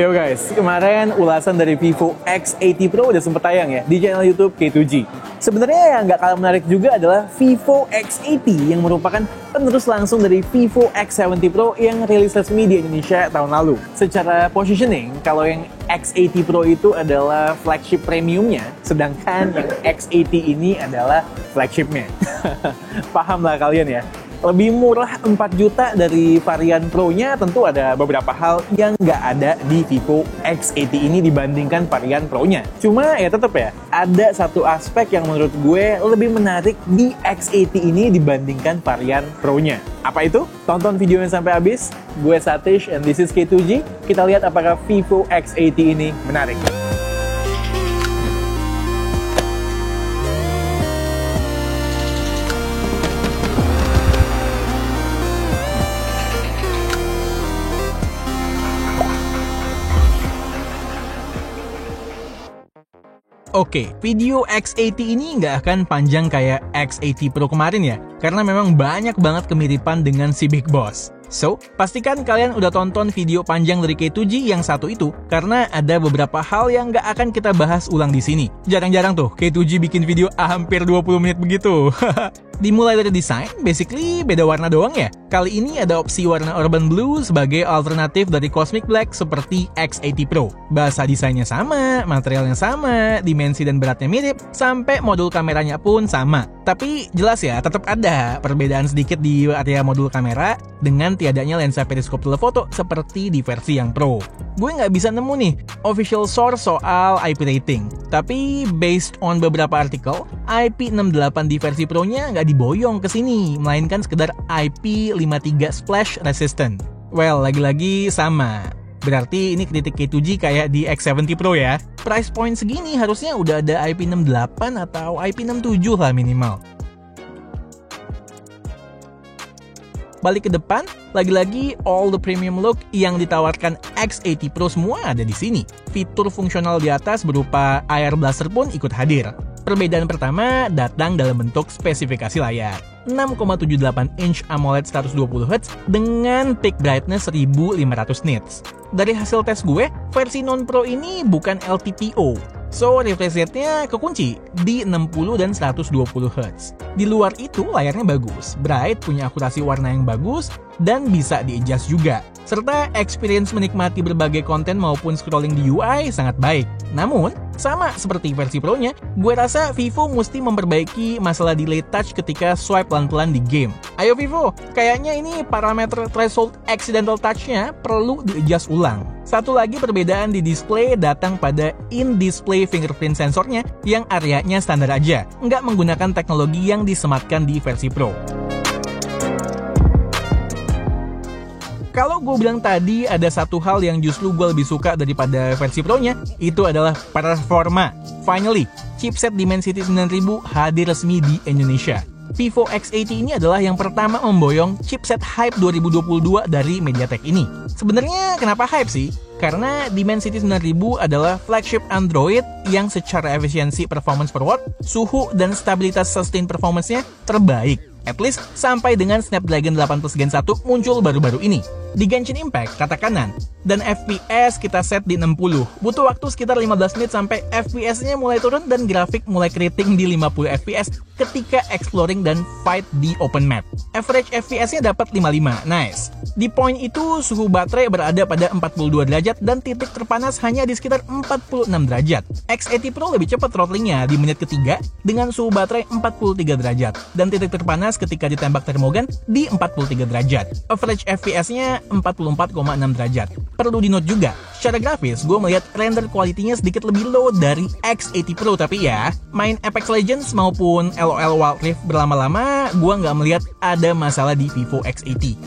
Yo guys, kemarin ulasan dari Vivo X80 Pro udah sempet tayang ya di channel YouTube K2G. Sebenarnya yang nggak kalah menarik juga adalah Vivo X80 yang merupakan penerus langsung dari Vivo X70 Pro yang rilis resmi di Indonesia tahun lalu. Secara positioning, kalau yang X80 Pro itu adalah flagship premiumnya, sedangkan yang X80 ini adalah flagshipnya. Paham lah kalian ya? Lebih murah 4 juta dari varian Pro-nya, tentu ada beberapa hal yang nggak ada di Vivo X80 ini dibandingkan varian Pro-nya. Cuma ya tetap ya, ada satu aspek yang menurut gue lebih menarik di X80 ini dibandingkan varian Pro-nya. Apa itu? Tonton videonya sampai habis. Gue Satish and this is K2G. Kita lihat apakah Vivo X80 ini menarik. Oke, video X80 ini nggak akan panjang kayak X80 Pro kemarin ya, karena memang banyak banget kemiripan dengan si Big Boss. So, pastikan kalian udah tonton video panjang dari K2G yang satu itu, karena ada beberapa hal yang nggak akan kita bahas ulang di sini. Jarang-jarang tuh K2G bikin video hampir 20 menit begitu. Dimulai dari desain, basically beda warna doang ya. Kali ini ada opsi warna Urban Blue sebagai alternatif dari Cosmic Black seperti X80 Pro. Bahasa desainnya sama, materialnya sama, dimensi dan beratnya mirip, sampai modul kameranya pun sama. Tapi jelas ya, tetap ada perbedaan sedikit di area modul kamera dengan tiadanya lensa periskop telefoto seperti di versi yang Pro. Gue nggak bisa nemu nih official source soal IP rating. Tapi based on beberapa artikel, IP68 di versi Pro-nya nggak diboyong ke sini, melainkan sekedar IP53 splash resistant. Well, lagi-lagi sama. Berarti ini kritik K2G kayak di X70 Pro ya. Price point segini harusnya udah ada IP68 atau IP67 lah minimal. Balik ke depan, lagi-lagi all the premium look yang ditawarkan X80 Pro semua ada di sini. Fitur fungsional di atas berupa Air Blaster pun ikut hadir. Perbedaan pertama datang dalam bentuk spesifikasi layar. 6,78 inch AMOLED 120Hz dengan peak brightness 1500 nits. Dari hasil tes gue, versi non-pro ini bukan LTPO. So, refresh rate-nya kekunci di 60 dan 120Hz. Di luar itu, layarnya bagus, bright, punya akurasi warna yang bagus, dan bisa di-adjust juga. Serta experience menikmati berbagai konten maupun scrolling di UI sangat baik. Namun, sama seperti versi Pro-nya, gue rasa Vivo mesti memperbaiki masalah delay touch ketika swipe pelan-pelan di game. Ayo Vivo, kayaknya ini parameter threshold accidental touch-nya perlu di-adjust ulang. Satu lagi perbedaan di display datang pada in-display fingerprint sensornya yang areanya standar aja, nggak menggunakan teknologi yang disematkan di versi Pro. Kalau gue bilang tadi ada satu hal yang justru gue lebih suka daripada versi Pro-nya, itu adalah performa. Finally, chipset Dimensity 9000 hadir resmi di Indonesia. Vivo X80 ini adalah yang pertama memboyong chipset hype 2022 dari MediaTek ini. Sebenarnya kenapa hype sih? Karena Dimensity 9000 adalah flagship Android yang secara efisiensi performance per watt, suhu, dan stabilitas sustain performance-nya terbaik. At least sampai dengan Snapdragon 8 Plus Gen 1 muncul baru-baru ini. Di Genshin Impact, kata kanan, dan FPS kita set di 60. Butuh waktu sekitar 15 menit sampai FPS-nya mulai turun dan grafik mulai keriting di 50 FPS ketika exploring dan fight di open map. Average FPS-nya dapat 55, nice. Di point itu, suhu baterai berada pada 42 derajat dan titik terpanas hanya di sekitar 46 derajat. X80 Pro lebih cepat throttlingnya di menit ketiga dengan suhu baterai 43 derajat dan titik terpanas ketika ditembak termogan di 43 derajat. Average FPS-nya 44,6 derajat. Perlu di note juga, secara grafis gue melihat render quality-nya sedikit lebih low dari X80 Pro, tapi ya, main Apex Legends maupun LOL Wild Rift berlama-lama, gue nggak melihat ada masalah di Vivo X80.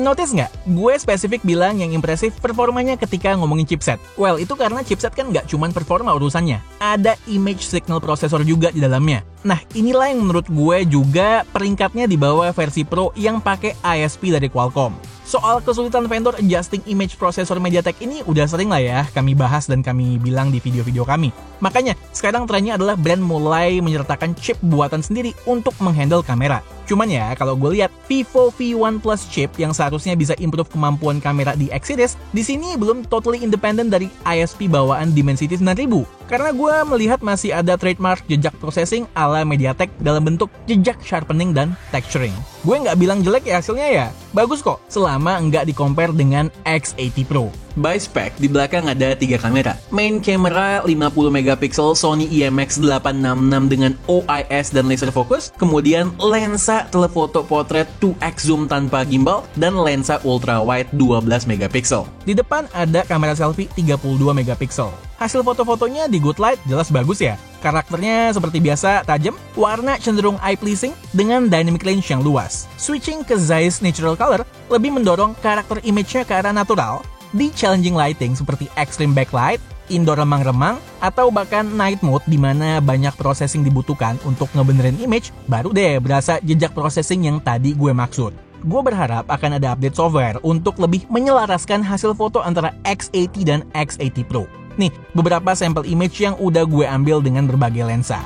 Notice nggak? Gue spesifik bilang yang impresif performanya ketika ngomongin chipset. Well, itu karena chipset kan nggak cuma performa urusannya. Ada image signal processor juga di dalamnya. Nah, inilah yang menurut gue juga peringkatnya di bawah versi Pro yang pakai ISP dari Qualcomm. Soal kesulitan vendor adjusting image processor MediaTek ini udah sering lah ya kami bahas dan kami bilang di video-video kami. Makanya, sekarang trennya adalah brand mulai menyertakan chip buatan sendiri untuk menghandle kamera. Cuman ya, kalau gue lihat Vivo V1 Plus chip yang seharusnya bisa improve kemampuan kamera di X series, di sini belum totally independent dari ISP bawaan Dimensity 9000. Karena gue melihat masih ada trademark jejak processing ala MediaTek dalam bentuk jejak sharpening dan texturing. Gue nggak bilang jelek ya hasilnya ya, bagus kok, selama nggak di-compare dengan X80 Pro. By spec, di belakang ada 3 kamera. Main camera 50 megapiksel Sony IMX866 dengan OIS dan laser focus, kemudian lensa telefoto portrait 2x zoom tanpa gimbal, dan lensa ultra wide 12 megapiksel. Di depan ada kamera selfie 32 megapiksel. Hasil foto-fotonya di good light jelas bagus ya. Karakternya seperti biasa tajam, warna cenderung eye-pleasing dengan dynamic range yang luas. Switching ke Zeiss Natural Color lebih mendorong karakter image-nya ke arah natural di challenging lighting seperti extreme backlight, indoor remang-remang, atau bahkan night mode di mana banyak processing dibutuhkan untuk ngebenerin image, baru deh berasa jejak processing yang tadi gue maksud. Gue berharap akan ada update software untuk lebih menyelaraskan hasil foto antara X80 dan X80 Pro. Nih, beberapa sampel image yang udah gue ambil dengan berbagai lensa.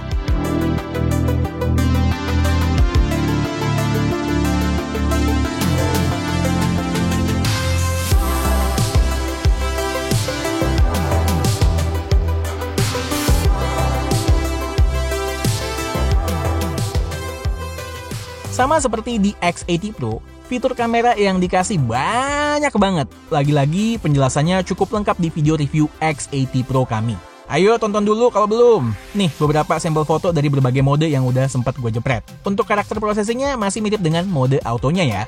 Sama seperti di X80 Pro, fitur kamera yang dikasih banyak banget. Lagi-lagi penjelasannya cukup lengkap di video review X80 Pro kami. Ayo tonton dulu kalau belum. Nih beberapa sampel foto dari berbagai mode yang udah sempat gue jepret. Untuk karakter processingnya masih mirip dengan mode autonya ya.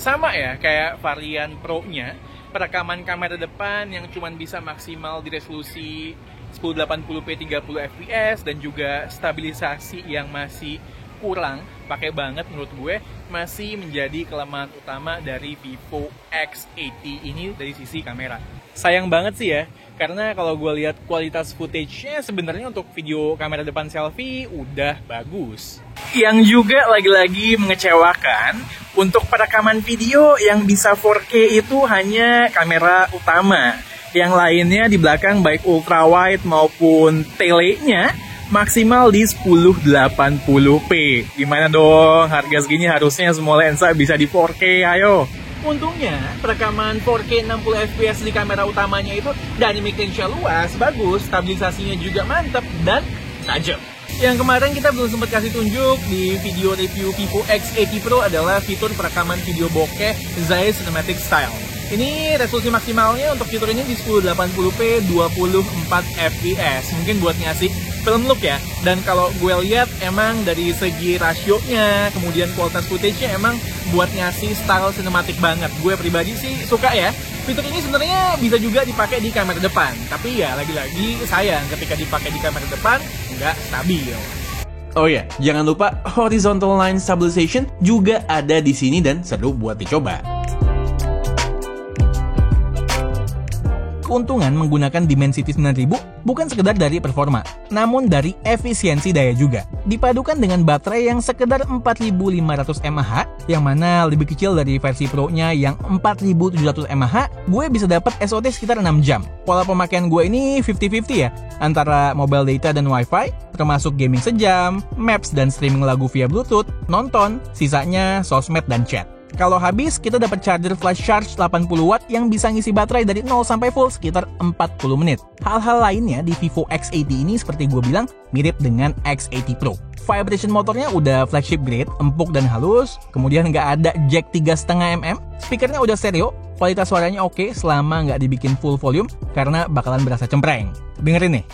Sama ya kayak varian Pro-nya. Perekaman kamera depan yang cuma bisa maksimal di resolusi 1080p 30 fps dan juga stabilisasi yang masih kurang pakai banget menurut gue, masih menjadi kelemahan utama dari Vivo X80 ini dari sisi kamera. Sayang banget sih ya, karena kalau gue lihat kualitas footage-nya sebenarnya untuk video kamera depan selfie udah bagus. Yang juga lagi-lagi mengecewakan, untuk perekaman video yang bisa 4K itu hanya kamera utama. Yang lainnya di belakang baik ultra wide maupun tele-nya maksimal di 1080p. Gimana dong, harga segini harusnya semua lensa bisa di 4K, ayo. Untungnya, perekaman 4K 60fps di kamera utamanya itu dynamic range-nya luas, bagus, stabilisasinya juga mantep, dan tajam. Yang kemarin kita belum sempat kasih tunjuk di video review Vivo X80 Pro adalah fitur perekaman video bokeh Zeiss Cinematic Style. Ini resolusi maksimalnya untuk fitur ini di 1080p 24 fps. Mungkin buat ngasih film look ya. Dan kalau gue lihat emang dari segi rasionya, kemudian kualitas footage-nya emang buat ngasih style sinematik banget. Gue pribadi sih suka ya. Fitur ini sebenarnya bisa juga dipakai di kamera depan. Tapi ya lagi-lagi sayang ketika dipakai di kamera depan nggak stabil. Oh ya, jangan lupa horizontal line stabilization juga ada di sini dan seru buat dicoba. Keuntungan menggunakan Dimensity 9000 bukan sekedar dari performa, namun dari efisiensi daya juga. Dipadukan dengan baterai yang sekedar 4500 mAh, yang mana lebih kecil dari versi Pro-nya yang 4700 mAh, gue bisa dapat SOT sekitar 6 jam. Pola pemakaian gue ini 50-50 ya, antara mobile data dan wifi, termasuk gaming sejam, maps dan streaming lagu via Bluetooth, nonton, sisanya sosmed dan chat. Kalau habis, kita dapat charger flash charge 80 watt yang bisa ngisi baterai dari 0 sampai full sekitar 40 menit. Hal-hal lainnya di Vivo X80 ini seperti gue bilang, mirip dengan X80 Pro. Vibration motornya udah flagship grade, empuk dan halus, kemudian nggak ada jack 3,5 mm, speakernya udah stereo, kualitas suaranya oke selama nggak dibikin full volume, karena bakalan berasa cempreng. Dengerin nih.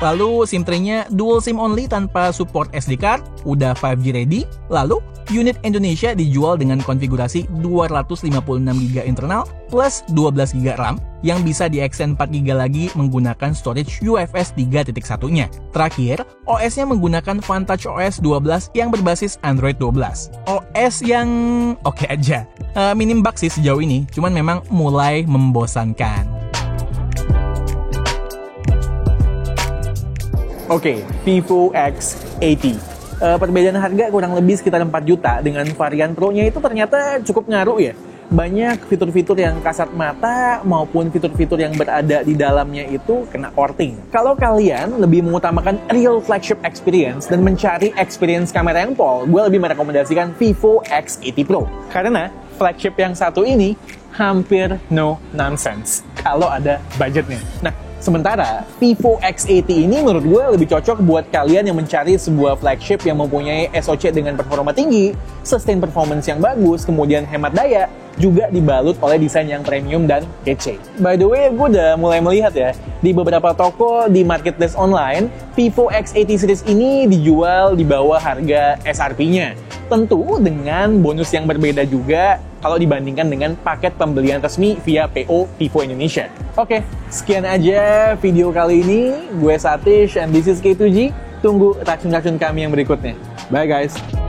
Lalu SIM tray-nya dual SIM only tanpa support SD card, udah 5G ready. Lalu unit Indonesia dijual dengan konfigurasi 256GB internal plus 12GB RAM yang bisa di-extend 4GB lagi menggunakan storage UFS 3.1-nya. Terakhir, OS-nya menggunakan Vantage OS 12 yang berbasis Android 12. OS yang oke aja. Minim bug sih sejauh ini, cuman memang mulai membosankan. Oke, Vivo X80. Perbedaan harga kurang lebih sekitar 4 juta dengan varian Pro-nya itu ternyata cukup ngaruh ya. Banyak fitur-fitur yang kasat mata maupun fitur-fitur yang berada di dalamnya itu kena porting. Kalau kalian lebih mengutamakan real flagship experience dan mencari experience kamera yang pol, gue lebih merekomendasikan Vivo X80 Pro. Karena flagship yang satu ini hampir no nonsense kalau ada budgetnya. Nah, sementara Vivo X80 ini menurut gue lebih cocok buat kalian yang mencari sebuah flagship yang mempunyai SoC dengan performa tinggi, sustain performance yang bagus, kemudian hemat daya, juga dibalut oleh desain yang premium dan kece. By the way, gue udah mulai melihat ya, di beberapa toko di marketplace online, Vivo X80 series ini dijual di bawah harga SRP-nya. Tentu dengan bonus yang berbeda juga kalau dibandingkan dengan paket pembelian resmi via PO Vivo Indonesia. Oke, sekian aja video kali ini. Gue Satish and this is K2G. Tunggu racun-racun kami yang berikutnya. Bye guys!